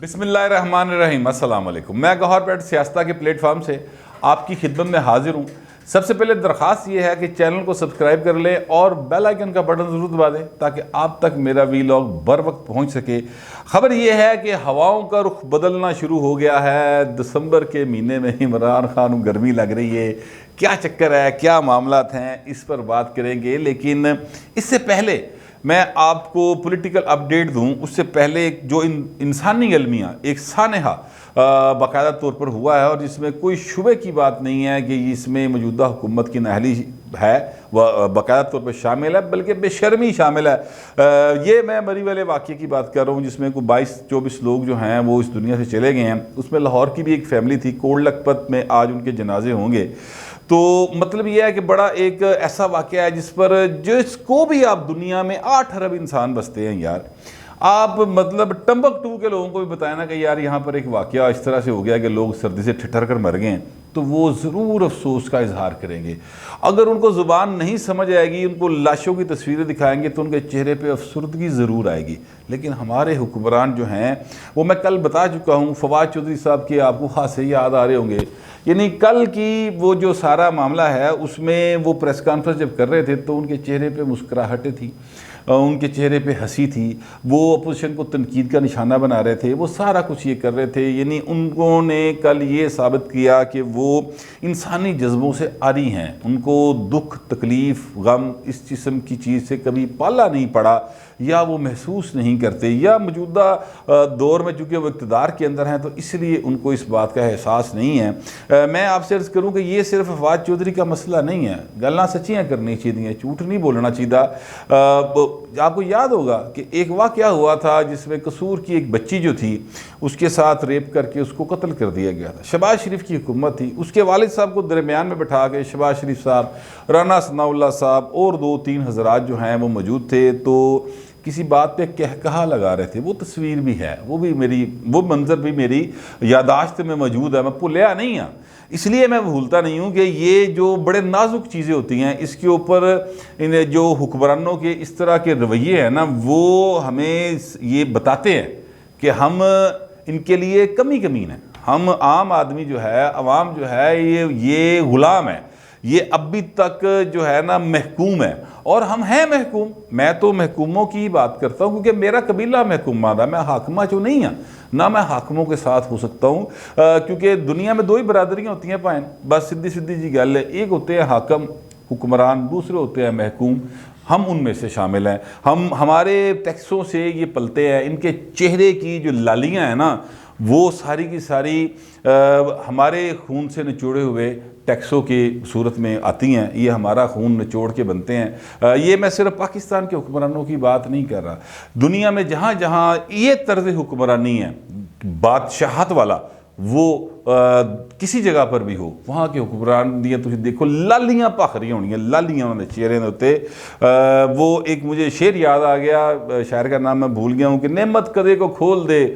بسم اللہ الرحمن الرحیم۔ السلام علیکم۔ میں گوہر پیٹ سیاستہ کے پلیٹ فارم سے آپ کی خدمت میں حاضر ہوں۔ سب سے پہلے درخواست یہ ہے کہ چینل کو سبسکرائب کر لیں اور بیل آئیکن کا بٹن ضرور دبا دیں تاکہ آپ تک میرا ویلاگ بر وقت پہنچ سکے۔ خبر یہ ہے کہ ہواؤں کا رخ بدلنا شروع ہو گیا ہے۔ دسمبر کے مہینے میں عمران خان کو گرمی لگ رہی ہے۔ کیا چکر ہے، کیا معاملات ہیں، اس پر بات کریں گے، لیکن اس سے پہلے میں آپ کو پولیٹیکل اپڈیٹ دوں اس سے پہلے جو انسانی المیہ ایک سانحہ باقاعدہ طور پر ہوا ہے اور جس میں کوئی شبے کی بات نہیں ہے کہ اس میں موجودہ حکومت کی نااہلی ہے، وہ باقاعدہ طور پر شامل ہے، بلکہ بے شرمی شامل ہے۔ یہ میں مری والے واقعے کی بات کر رہا ہوں جس میں کوئی 22-24 لوگ جو ہیں وہ اس دنیا سے چلے گئے ہیں۔ اس میں لاہور کی بھی ایک فیملی تھی، کوڑ لکھپت میں آج ان کے جنازے ہوں گے۔ تو مطلب یہ ہے کہ بڑا ایک ایسا واقعہ ہے جس کو بھی آپ دنیا میں 8 ارب انسان بستے ہیں یار، آپ مطلب ٹمبکٹو کے لوگوں کو بھی بتائیں نا کہ یار یہاں پر ایک واقعہ اس طرح سے ہو گیا کہ لوگ سردی سے ٹھٹر کر مر گئے ہیں، تو وہ ضرور افسوس کا اظہار کریں گے۔ اگر ان کو زبان نہیں سمجھ آئے گی، ان کو لاشوں کی تصویریں دکھائیں گے تو ان کے چہرے پہ افسردگی ضرور آئے گی۔ لیکن ہمارے حکمران جو ہیں وہ میں کل بتا چکا ہوں، فواد چودھری صاحب کے آپ کو خاصے یاد آ رہے ہوں گے، یعنی کل کی وہ جو سارا معاملہ ہے اس میں وہ پریس کانفرنس جب کر رہے تھے تو ان کے چہرے پہ مسکراہٹیں تھی، ان کے چہرے پہ ہنسی تھی، وہ اپوزیشن کو تنقید کا نشانہ بنا رہے تھے، وہ سارا کچھ یہ کر رہے تھے۔ یعنی انہوں نے کل یہ ثابت کیا کہ وہ انسانی جذبوں سے عاری ہیں، ان کو دکھ، تکلیف، غم اس قسم کی چیز سے کبھی پالا نہیں پڑا یا وہ محسوس نہیں کرتے، یا موجودہ دور میں چونکہ وہ اقتدار کے اندر ہیں تو اس لیے ان کو اس بات کا احساس نہیں ہے۔ میں آپ سے عرض کروں کہ یہ صرف فواد چودھری کا مسئلہ نہیں ہے، گلاں سچیاں کرنی چاہیے، جھوٹ نہیں بولنا چاہیے۔ آپ کو یاد ہوگا کہ ایک واقعہ ہوا تھا جس میں قصور کی ایک بچی جو تھی اس کے ساتھ ریپ کر کے اس کو قتل کر دیا گیا تھا۔ شہباز شریف کی حکومت تھی، اس کے والد صاحب کو درمیان میں بٹھا کے شہباز شریف صاحب، رانا ثناء اللہ صاحب اور 2-3 حضرات جو ہیں وہ موجود تھے، تو کسی بات پہ کہا لگا رہے تھے۔ وہ تصویر بھی ہے، وہ منظر بھی میری یاداشت میں موجود ہے، میں بھولیا نہیں ہوں، اس لیے میں بھولتا نہیں ہوں کہ یہ جو بڑے نازک چیزیں ہوتی ہیں اس کے اوپر جو حکمرانوں کے اس طرح کے رویے ہیں نا وہ ہمیں یہ بتاتے ہیں کہ ہم ان کے لیے کمین ہیں۔ ہم عام آدمی جو ہے، عوام جو ہے، یہ غلام ہے، یہ ابھی تک جو ہے نا محکوم ہے، اور ہم ہیں محکوم۔ میں تو محکوموں کی بات کرتا ہوں کیونکہ میرا قبیلہ محکوم ہے، میں حاکمہ جو نہیں ہوں، نہ میں حاکموں کے ساتھ ہو سکتا ہوں، کیونکہ دنیا میں 2 ہی برادریاں ہوتی ہیں پائن، بس سیدھی جی گل ہے، ایک ہوتے ہیں حاکم حکمران، دوسرے ہوتے ہیں محکوم۔ ہم ان میں سے شامل ہیں، ہمارے ٹیکسوں سے یہ پلتے ہیں، ان کے چہرے کی جو لالیاں ہیں نا وہ ساری کی ساری ہمارے خون سے نچوڑے ہوئے ٹیکسوں کی صورت میں آتی ہیں، یہ ہمارا خون نچوڑ کے بنتے ہیں۔ یہ میں صرف پاکستان کے حکمرانوں کی بات نہیں کر رہا، دنیا میں جہاں جہاں یہ طرز حکمرانی ہے بادشاہت والا، وہ کسی جگہ پر بھی ہو، وہاں کے حکمران دیاں تسی دیکھو لالیاں پخ رہی ہونی ہیں، لالیاں انہوں نے چہرے ہوتے۔ وہ ایک مجھے شعر یاد آ گیا، شاعر کا نام میں بھول گیا ہوں، کہ نعمت کدے کو کھول دے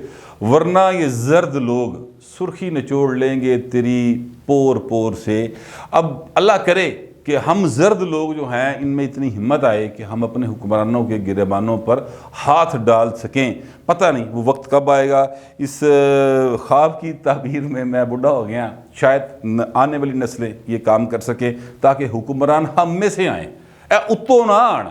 ورنہ یہ زرد لوگ سرخی نچوڑ لیں گے تیری پور پور سے۔ اب اللہ کرے کہ ہم زرد لوگ جو ہیں ان میں اتنی ہمت آئے کہ ہم اپنے حکمرانوں کے گریبانوں پر ہاتھ ڈال سکیں۔ پتہ نہیں وہ وقت کب آئے گا، اس خواب کی تعبیر میں بوڑھا ہو گیا، شاید آنے والی نسلیں یہ کام کر سکیں تاکہ حکمران ہم میں سے آئیں، اتو نہ آن،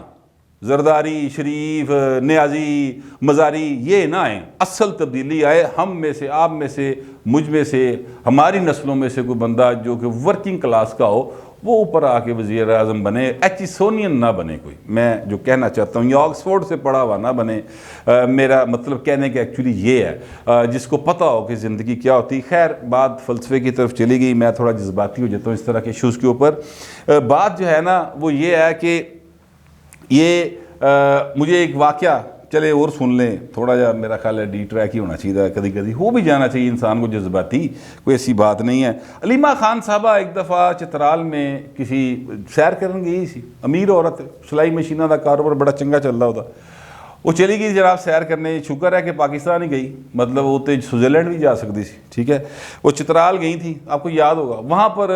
زرداری، شریف، نیازی، مزاری یہ نہ آئیں، اصل تبدیلی آئے ہم میں سے، آپ میں سے، مجھ میں سے، ہماری نسلوں میں سے کوئی بندہ جو کہ ورکنگ کلاس کا ہو، وہ اوپر آ کے وزیر اعظم بنے، ایچسونین نہ بنے کوئی۔ میں جو کہنا چاہتا ہوں، یہ آکسفورڈ سے پڑھا ہوا نہ بنے، میرا مطلب کہنے کے ایکچولی یہ ہے، جس کو پتہ ہو کہ زندگی کیا ہوتی۔ خیر بات فلسفے کی طرف چلی گئی، میں تھوڑا جذباتی ہو جاتا ہوں اس طرح کے ایشوز کے اوپر۔ بات جو ہے نا وہ یہ ہے کہ یہ مجھے ایک واقعہ چلے اور سن لیں، تھوڑا جا میرا خیال ہے ڈی ٹریک ہی ہونا چاہیے، کبھی ہو بھی جانا چاہیے انسان کو جذباتی، کوئی ایسی بات نہیں ہے۔ علیمہ خان صاحبہ ایک دفعہ چترال میں کسی سیر کرن گئی سی، امیر عورت، سلائی مشینہ دا کاروبار بڑا چنگا چل رہا ہوتا، وہ چلی گئی جناب سیر کرنے، شکر ہے کہ پاکستان ہی گئی، مطلب وہ تو سوئٹزرلینڈ بھی جا سکتی سی، ٹھیک ہے، وہ چترال گئی تھی، آپ کو یاد ہوگا، وہاں پر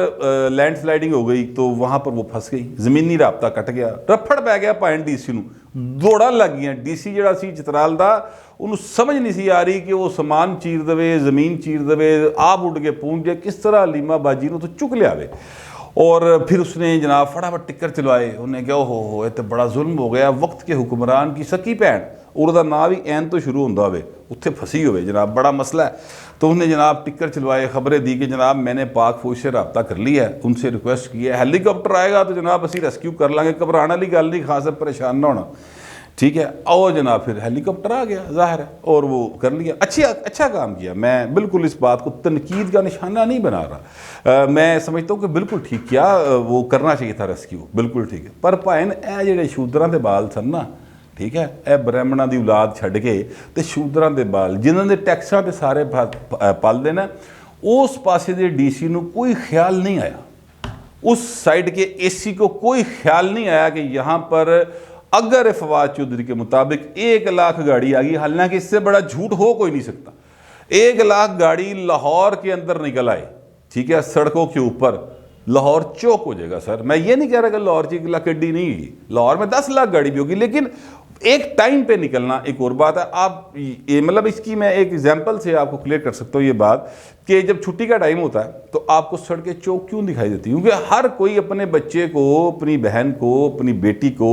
لینڈ سلائڈنگ ہو گئی تو وہاں پر وہ پھنس گئی، زمینی رابطہ کٹ گیا، رپھڑ پہ گیا پوائنٹ ڈی سی نو، دوڑا لگ گیا ڈی سی جڑا سی چترال دا انہوں سمجھ نہیں سی آ رہی کہ وہ سامان چیر دوے زمین چیر دوے آپ اٹھ کے پہنچ جائے کس طرح حلیمہ باجی نو تو چک لیا وے اور پھر اس نے جناب فٹافٹ ٹکر چلوائے انہوں نے کہا ہو یہ تو بڑا ظلم ہو گیا وقت کے حکمران کی سکی بھین اور دا نام بھی این تو شروع ہوندہ ہوئے اتھے پھنسی ہوئے جناب بڑا مسئلہ ہے تو انہوں نے جناب ٹکر چلوائے خبریں دی کہ جناب میں نے پاک فوج سے رابطہ کر لیا ہے ان سے ریکویسٹ کی ہے ہیلی کاپٹر آئے گا تو جناب اسی ریسکیو کر لیں گے گھبرانے والی گل نہیں خاص پریشان نہ ہونا ٹھیک ہے اور جناب پھر ہیلی کاپٹر آ گیا ظاہر ہے اور وہ کر لیا اچھا کام کیا میں بالکل اس بات کو تنقید کا نشانہ نہیں بنا رہا میں سمجھتا ہوں کہ بالکل ٹھیک کیا وہ کرنا چاہیے تھا ریسکیو بالکل ٹھیک ہے پر پائن اے جڑے شودراں دے بال سن نا ٹھیک ہے اے برہمناں دی اولاد چھڈ کے تے شودراں دے بال جنہاں دے ٹیکساں تے سارے پل دے نا اس پاسے دے ڈی سی نو کوئی خیال نہیں آیا اس سائڈ کے اے سی کو کوئی خیال نہیں آیا کہ یہاں پر اگر فواد چودھری کے مطابق 1 لاکھ گاڑی آ گئی حالانکہ اس سے بڑا جھوٹ ہو کوئی نہیں سکتا 1 لاکھ گاڑی لاہور کے اندر نکل آئے ٹھیک ہے سڑکوں کے اوپر لاہور چوک ہو جائے گا سر میں یہ نہیں کہہ رہا کہ لاہور کی 1 لاکھ گاڑی نہیں ہوگی لاہور میں 10 لاکھ گاڑی بھی ہوگی لیکن ایک ٹائم پہ نکلنا ایک اور بات ہے آپ مطلب اس کی میں ایک ایگزامپل سے آپ کو کلیئر کر سکتا ہوں یہ بات کہ جب چھٹی کا ٹائم ہوتا ہے تو آپ کو سڑکیں چوک کیوں دکھائی دیتی کیونکہ ہر کوئی اپنے بچے کو اپنی بہن کو اپنی بیٹی کو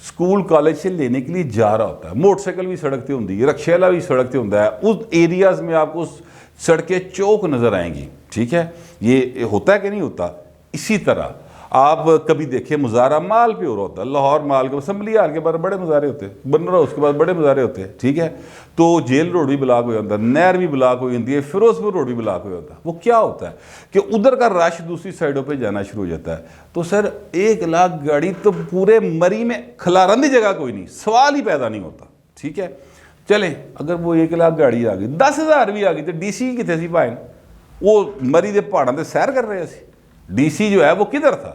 سکول کالج سے لینے کے لیے جا رہا ہوتا ہے موٹر سائیکل بھی سڑک تے ہوندی ہے رکشے والا بھی سڑک تے ہوندا ہے اس ایریاز میں آپ کو سڑکیں چوک نظر آئیں گی ٹھیک ہے یہ ہوتا ہے کہ نہیں ہوتا اسی طرح آپ کبھی دیکھیں مظاہرہ مال پہ ہو رہا ہوتا ہے لاہور مال کے اسمبلی ہال کے بعد بڑے مظاہرے ہوتے ہیں بن رہا اس کے بعد بڑے مظاہرے ہوتے ہیں ٹھیک ہے تو جیل روڈ بھی بلاک ہو جاتا ہے نہر بھی بلاک ہو جاتی ہے فیروز پور روڈ بھی بلاک ہو جاتا ہے وہ کیا ہوتا ہے کہ ادھر کا رش دوسری سائڈوں پہ جانا شروع ہو جاتا ہے تو سر 1 لاکھ گاڑی تو پورے مری میں کھلارن دی جگہ کوئی نہیں سوال ہی پیدا نہیں ہوتا ٹھیک ہے چلیں اگر وہ 1 لاکھ گاڑی آ گئی 10,000 بھی آ گئی تو ڈی سی کتنے سی پائیں وہ مری دے پہاڑوں تے سیر کر رہے سی ڈی سی جو ہے وہ کدھر تھا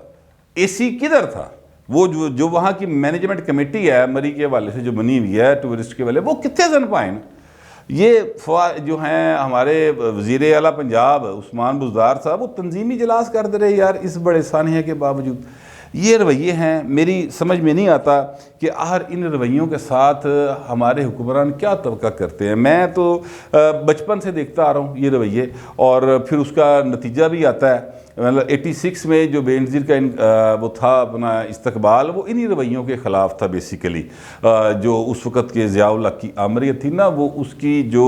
اے سی کدھر تھا وہ جو وہاں کی مینجمنٹ کمیٹی ہے مری کے حوالے سے جو بنی ہوئی ہے ٹورسٹ کے والے وہ کتنے زن پائیں یہ جو ہیں ہمارے وزیر اعلیٰ پنجاب عثمان بزدار صاحب وہ تنظیمی اجلاس کر دے رہے یار اس بڑے سانحے کے باوجود یہ رویے ہیں میری سمجھ میں نہیں آتا کہ آخر ان رویوں کے ساتھ ہمارے حکمران کیا توقع کرتے ہیں میں تو بچپن سے دیکھتا آ رہا ہوں یہ رویے اور پھر اس کا نتیجہ بھی آتا ہے مطلب 86 میں جو بے نظیر کا وہ تھا اپنا استقبال وہ انہی رویوں کے خلاف تھا بیسیکلی جو اس وقت کے ضیاء الحق کی آمریت تھی نا وہ اس کی جو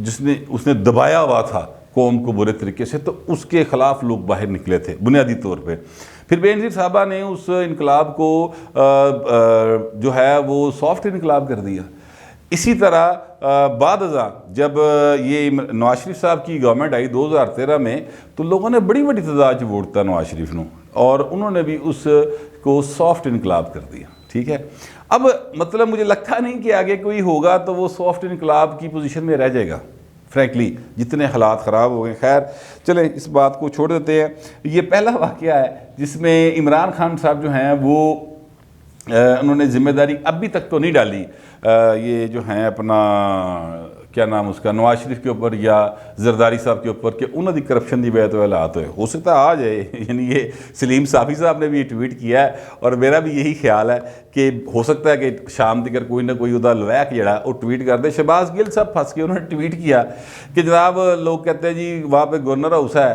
اس نے دبایا ہوا تھا قوم کو برے طریقے سے تو اس کے خلاف لوگ باہر نکلے تھے بنیادی طور پہ پھر بے نظیر صاحبہ نے اس انقلاب کو جو ہے وہ سافٹ انقلاب کر دیا اسی طرح بعد ازاں جب یہ نواز شریف صاحب کی گورنمنٹ آئی 2013 میں تو لوگوں نے بڑی بڑی تعداد ووٹ تھا نواز شریف نو اور انہوں نے بھی اس کو سافٹ انقلاب کر دیا ٹھیک ہے اب مطلب مجھے لگتا نہیں کہ آگے کوئی ہوگا تو وہ سافٹ انقلاب کی پوزیشن میں رہ جائے گا فرینکلی جتنے حالات خراب ہو گئے خیر چلیں اس بات کو چھوڑ دیتے ہیں یہ پہلا واقعہ ہے جس میں عمران خان صاحب جو ہیں وہ انہوں نے ذمہ داری ابھی تک تو نہیں ڈالی یہ جو ہیں اپنا کیا نام اس کا نواز شریف کے اوپر یا زرداری صاحب کے اوپر کہ انہوں نے کرپشن دی بیعت حالات ہو سکتا ہے آ جائے یعنی یہ سلیم صافی صاحب نے بھی یہ ٹویٹ کیا ہے اور میرا بھی یہی خیال ہے کہ ہو سکتا ہے کہ شام دیگر کوئی نہ کوئی ادا لویک جڑا وہ ٹویٹ کر دے شہباز گل صاحب پھنس کے انہوں نے ٹویٹ کیا کہ جناب لوگ کہتے ہیں جی وہاں پہ گورنر ہاؤس ہے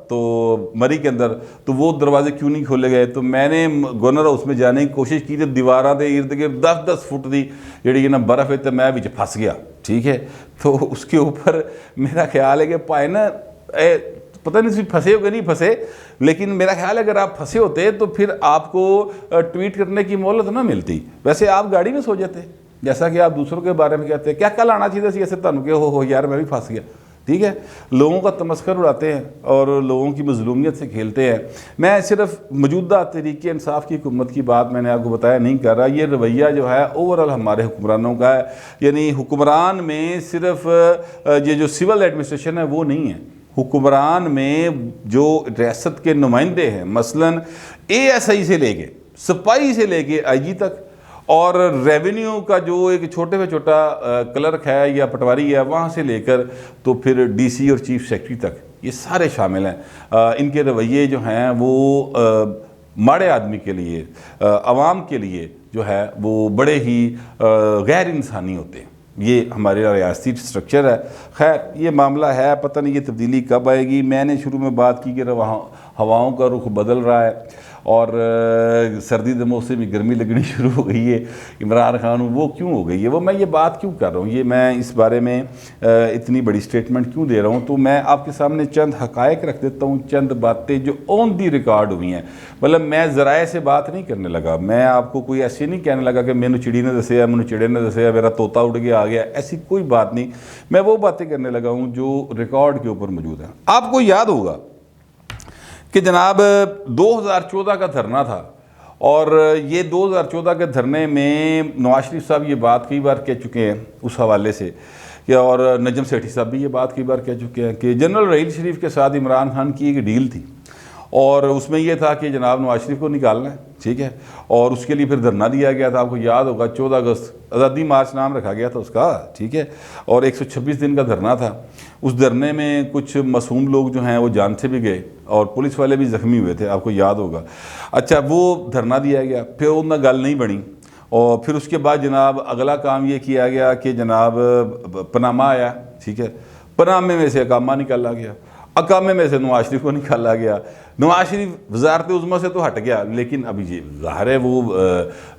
تو مری کے اندر تو وہ دروازے کیوں نہیں کھولے گئے تو میں نے گورنر ہاؤس میں جانے کی کوشش کی تو دیواراں دے ارد گرد 10 فٹ دی جڑی نا برف ہے تو میں وچ پھنس گیا ٹھیک ہے تو اس کے اوپر میرا خیال ہے کہ پائے نا پتہ نہیں پھنسے ہو کہ نہیں پھنسے لیکن میرا خیال ہے اگر آپ پھنسے ہوتے تو پھر آپ کو ٹویٹ کرنے کی مہلت نہ ملتی ویسے آپ گاڑی میں سو جاتے جیسا کہ آپ دوسروں کے بارے میں کہتے ہیں کیا کل آنا چاہیے سی ایسے تانوں کہ ہو یار میں بھی پھنس گیا ٹھیک ہے لوگوں کا تمسخر اڑاتے ہیں اور لوگوں کی مظلومیت سے کھیلتے ہیں میں صرف موجودہ تحریک انصاف کی حکومت کی بات میں نے آپ کو بتایا نہیں کر رہا یہ رویہ جو ہے اوورال ہمارے حکمرانوں کا ہے یعنی حکمران میں صرف یہ جو سول ایڈمنسٹریشن ہے وہ نہیں ہے حکمران میں جو ریاست کے نمائندے ہیں مثلاً ASI سے لے کے سپاہی سے لے کے IG تک اور ریونیو کا جو ایک چھوٹے سے چھوٹا کلرک ہے یا پٹواری ہے وہاں سے لے کر تو پھر DC اور چیف سیکرٹری تک یہ سارے شامل ہیں ان کے رویے جو ہیں وہ ماڑے آدمی کے لیے عوام کے لیے جو ہے وہ بڑے ہی غیر انسانی ہوتے ہیں. یہ ہمارے ریاستی سٹرکچر ہے. خیر یہ معاملہ ہے, پتہ نہیں یہ تبدیلی کب آئے گی. میں نے شروع میں بات کی کہ ہواؤں کا رخ بدل رہا ہے اور سردی کے موسم میں گرمی لگنی شروع ہو گئی ہے. عمران خان وہ کیوں ہو گئی ہے, وہ میں یہ بات کیوں کر رہا ہوں, یہ میں اس بارے میں اتنی بڑی سٹیٹمنٹ کیوں دے رہا ہوں, تو میں آپ کے سامنے چند حقائق رکھ دیتا ہوں, چند باتیں جو آن دی ریکارڈ ہوئی ہیں. مطلب میں ذرائع سے بات نہیں کرنے لگا, میں آپ کو کوئی ایسے نہیں کہنے لگا کہ مینو چڑی نے دسیا, مینو چڑے نے دسیا, میرا طوطا اڑ گیا آ گیا, ایسی کوئی بات نہیں. میں وہ باتیں کرنے لگا ہوں جو ریکارڈ کے اوپر موجود ہیں. آپ کو یاد ہوگا کہ جناب 2014 کا دھرنا تھا, اور یہ 2014 کے دھرنے میں نواز شریف صاحب یہ بات کئی بار کہہ چکے ہیں اس حوالے سے, اور نجم سیٹھی صاحب بھی یہ بات کئی بار کہہ چکے ہیں کہ جنرل رحیل شریف کے ساتھ عمران خان کی ایک ڈیل تھی, اور اس میں یہ تھا کہ جناب نواز شریف کو نکالنا ہے, ٹھیک ہے, اور اس کے لیے پھر دھرنا دیا گیا تھا. آپ کو یاد ہوگا 14 اگست آزادی مارچ نام رکھا گیا تھا اس کا, ٹھیک ہے, اور 126 دن کا دھرنا تھا. اس دھرنے میں کچھ معصوم لوگ جو ہیں وہ جان سے بھی گئے, اور پولیس والے بھی زخمی ہوئے تھے, آپ کو یاد ہوگا. اچھا وہ دھرنا دیا گیا, پھر ان میں گل نہیں بنی, اور پھر اس کے بعد جناب اگلا کام یہ کیا گیا کہ جناب پانامہ آیا, ٹھیک ہے, پانامے میں سے اقامہ نکالا گیا, اقامے میں سے نواز شریف کو نکالا گیا. نواز شریف وزارت عظمیٰ سے تو ہٹ گیا, لیکن ابھی یہ ظاہر ہے وہ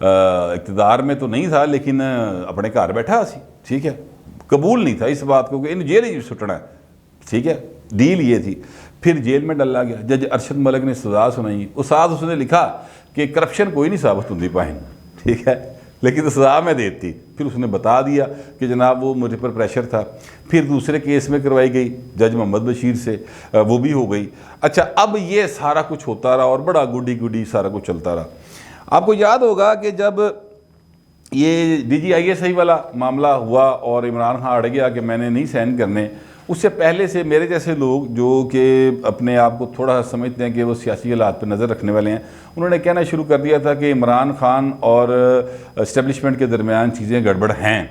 اقتدار میں تو نہیں تھا, لیکن اپنے گھر بیٹھا سی, ٹھیک ہے, قبول نہیں تھا اس بات کو کہ ان جیل ہی سٹنا ہے, ٹھیک ہے, ڈیل یہ تھی. پھر جیل میں ڈالا گیا. جج ارشد ملک نے سزا سنائی, اس نے لکھا کہ کرپشن کوئی نہیں ثابت ہوتی پائیں, ٹھیک ہے, لیکن سزا میں دیتی. پھر اس نے بتا دیا کہ جناب وہ مجھے پر پریشر تھا. پھر دوسرے کیس میں کروائی گئی جج محمد بشیر سے, وہ بھی ہو گئی. اچھا اب یہ سارا کچھ ہوتا رہا اور بڑا گڈی سارا کچھ چلتا رہا. آپ کو یاد ہوگا کہ جب یہ DGI والا معاملہ ہوا اور عمران خان اڑ گیا کہ میں نے نہیں سائن کرنے, اس سے پہلے سے میرے جیسے لوگ جو کہ اپنے آپ کو تھوڑا سمجھتے ہیں کہ وہ سیاسی حالات پہ نظر رکھنے والے ہیں, انہوں نے کہنا شروع کر دیا تھا کہ عمران خان اور اسٹیبلشمنٹ کے درمیان چیزیں گڑبڑ ہیں.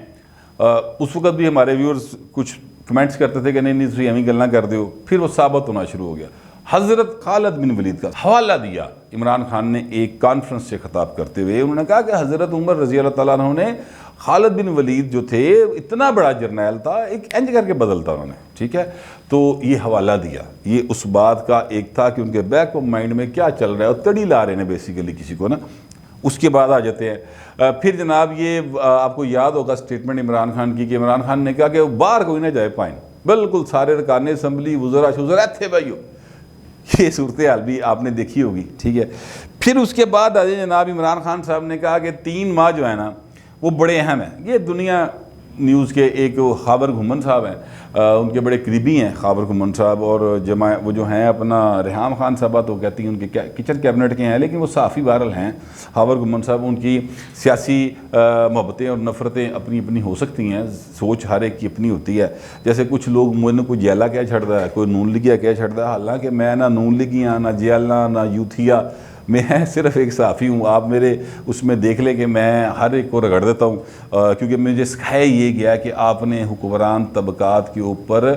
اس وقت بھی ہمارے ویورز کچھ کمنٹس کرتے تھے کہ نہیں تھی ایویں گلاں کر دیو. پھر وہ ثابت ہونا شروع ہو گیا. حضرت خالد بن ولید کا حوالہ دیا عمران خان نے ایک کانفرنس سے خطاب کرتے ہوئے. انہوں نے کہا کہ حضرت عمر رضی اللہ تعالیٰ عنہ نے خالد بن ولید جو تھے اتنا بڑا جرنیل تھا, ایک انج کر کے بدلتا انہوں نے, ٹھیک ہے. تو یہ حوالہ دیا, یہ اس بات کا ایک تھا کہ ان کے بیک آف مائنڈ میں کیا چل رہا ہے, اور تڑی لا رہے ہیں بیسیکلی کسی کو نا. اس کے بعد آ جاتے ہیں پھر جناب یہ آپ کو یاد ہوگا سٹیٹمنٹ عمران خان کی, کہ عمران خان نے کہا کہ باہر کوئی نہ جائے پائیں, بالکل سارے ارکان اسمبلی وزراء شزراء تھے بھائیو. یہ صورتحال بھی آپ نے دیکھی ہوگی, ٹھیک ہے. پھر اس کے بعد جناب عمران خان صاحب نے کہا کہ 3 ماہ جو ہے نا وہ بڑے اہم ہیں. یہ دنیا نیوز کے ایک خاور گھمن صاحب ہیں, ان کے بڑے قریبی ہیں خاور گھمن صاحب, اور وہ جو ہیں اپنا ریحام خان صاحبہ تو کہتی ہیں ان کے کچن کیبنٹ کے ہیں, لیکن وہ صحافی بہرحال ہیں. خاور گھمن صاحب, ان کی سیاسی محبتیں اور نفرتیں اپنی اپنی ہو سکتی ہیں, سوچ ہر ایک کی اپنی ہوتی ہے. جیسے کچھ لوگ مجھے کوئی جیلا کہہ چھڑتا ہے, کوئی نون لیگیا کہہ چھڑتا ہے, حالانکہ میں نہ نون لیگیا نہ جیلا نہ یوتھیا, میں صرف ایک صحافی ہوں. آپ میرے اس میں دیکھ لیں کہ میں ہر ایک کو رگڑ دیتا ہوں, کیونکہ مجھے سکھایا یہ گیا کہ آپ نے حکمران طبقات کے اوپر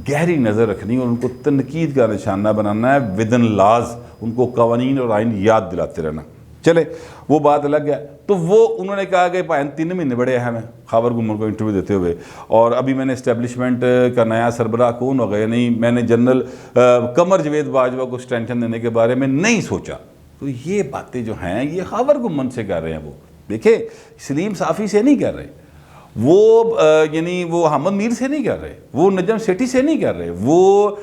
گہری نظر رکھنی اور ان کو تنقید کا نشانہ بنانا ہے ودن لاز, ان کو قوانین اور آئین یاد دلاتے رہنا. چلے وہ بات الگ ہے. تو وہ انہوں نے کہا کہ 3 مہینے بڑے اہم ہیں خاور گھمن کو انٹرویو دیتے ہوئے, اور ابھی میں نے اسٹیبلشمنٹ کا نیا سربراہ کون ہوگا یا نہیں, میں نے جنرل قمر جاوید باجوہ کو ایکسٹینشن دینے کے بارے میں نہیں سوچا. تو یہ باتیں جو ہیں یہ خاور گھمن سے کر رہے ہیں. وہ دیکھیں سلیم صافی سے نہیں کر رہے, وہ یعنی وہ حامد میر سے نہیں کر رہے, وہ نجم سیٹھی سے نہیں کر رہے, وہ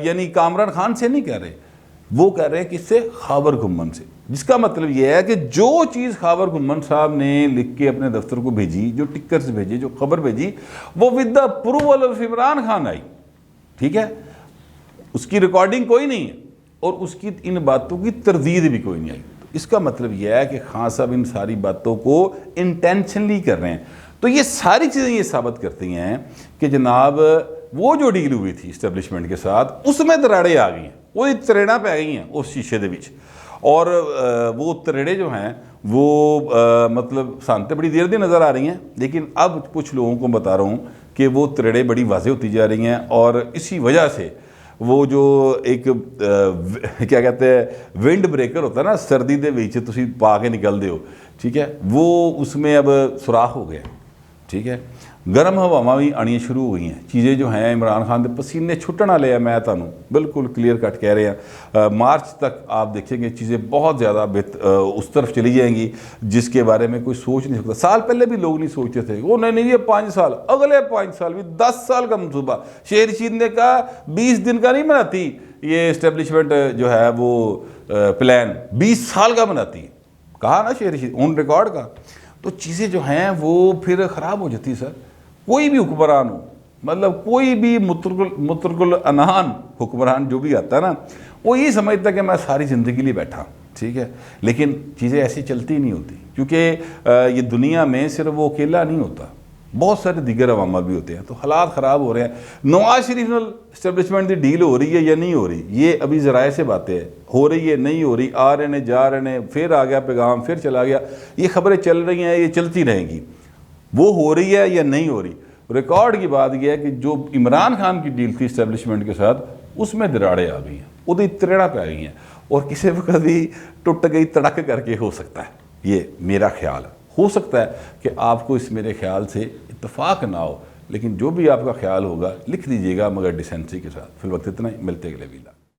یعنی کامران خان سے نہیں کر رہے, وہ کر رہے ہیں کس سے, خاور گھمن سے. جس کا مطلب یہ ہے کہ جو چیز خاور گھمن صاحب نے لکھ کے اپنے دفتر کو بھیجی, جو ٹکرز بھیجے, جو خبر بھیجی, وہ with the approval of Imran Khan آئی, ٹھیک ہے. اس کی ریکارڈنگ کوئی نہیں ہے, اور اس کی ان باتوں کی تردید بھی کوئی نہیں آئی. تو اس کا مطلب یہ ہے کہ خان صاحب ان ساری باتوں کو انٹینشنلی کر رہے ہیں. تو یہ ساری چیزیں یہ ثابت کرتی ہیں کہ جناب وہ جو ڈیل ہوئی تھی اسٹیبلشمنٹ کے ساتھ, اس میں دراڑیں آ گئی ہیں, وہ تریڑاں پہ گئی ہیں اس شیشے دے وچ. اور وہ تریڑے جو ہیں وہ مطلب سانتے بڑی دیر دی نظر آ رہی ہیں, لیکن اب کچھ لوگوں کو بتا رہا ہوں کہ وہ تریڑے بڑی واضح ہوتی جا رہی ہیں, اور اسی وجہ سے وہ جو ایک کیا کہتے ہیں ونڈ بریکر ہوتا ہے نا سردی دے وچ تسی پا کے نکل دے ہو, ٹھیک ہے, وہ اس میں اب سوراخ ہو گیا, ٹھیک ہے. گرم ہواواں بھی آنی شروع ہوئی ہیں, چیزیں جو ہیں عمران خان دے پسینے چھٹن والے ہیں, میں تانوں بالکل کلیئر کٹ کہہ رہے ہیں. مارچ تک آپ دیکھیں گے چیزیں بہت زیادہ اس طرف چلی جائیں گی جس کے بارے میں کوئی سوچ نہیں سکتا. سال پہلے بھی لوگ نہیں سوچتے تھے, وہ نہیں یہ 5 سال, اگلے 5 سال بھی 10 سال کا منصوبہ. شیخ رشید نے کہا 20 دن کا نہیں بناتی یہ اسٹیبلشمنٹ جو ہے وہ پلان, 20 سال کا بناتی, کہا نا شیخ رشید آن ریکارڈ کا. تو چیزیں جو ہیں وہ پھر خراب ہو جاتی سر. کوئی بھی حکمران ہو, مطلب کوئی بھی مترک العنان حکمران جو بھی آتا ہے نا, وہ یہ سمجھتا ہے کہ میں ساری زندگی لیے بیٹھا, ٹھیک ہے, لیکن چیزیں ایسی چلتی نہیں ہوتی, کیونکہ یہ دنیا میں صرف وہ اکیلا نہیں ہوتا, بہت سارے دیگر عوامل بھی ہوتے ہیں. تو حالات خراب ہو رہے ہیں. نواز شریف نال اسٹیبلشمنٹ دی ڈیل ہو رہی ہے یا نہیں ہو رہی, یہ ابھی ذرائع سے باتیں ہیں, ہو رہی ہے نہیں ہو رہی, آ رہے ہیں جا رہے ہیں, پھر آ گیا پیغام پھر چلا گیا, یہ خبریں چل رہی ہیں, یہ چلتی رہیں گی. وہ ہو رہی ہے یا نہیں ہو رہی. ریکارڈ کی بات یہ ہے کہ جو عمران خان کی ڈیل تھی اسٹیبلشمنٹ کے ساتھ, اس میں دراڑیں آ گئی ہیں, وہ تریڑا پہ گئی ہیں, اور کسی وقت بھی ٹوٹ گئی تڑک کر کے ہو سکتا ہے. یہ میرا خیال ہے. ہو سکتا ہے کہ آپ کو اس میرے خیال سے اتفاق نہ ہو, لیکن جو بھی آپ کا خیال ہوگا لکھ دیجیے گا, مگر ڈیسنسی کے ساتھ. فی الوقت اتنا ہی, ملتے اگلے ویلا.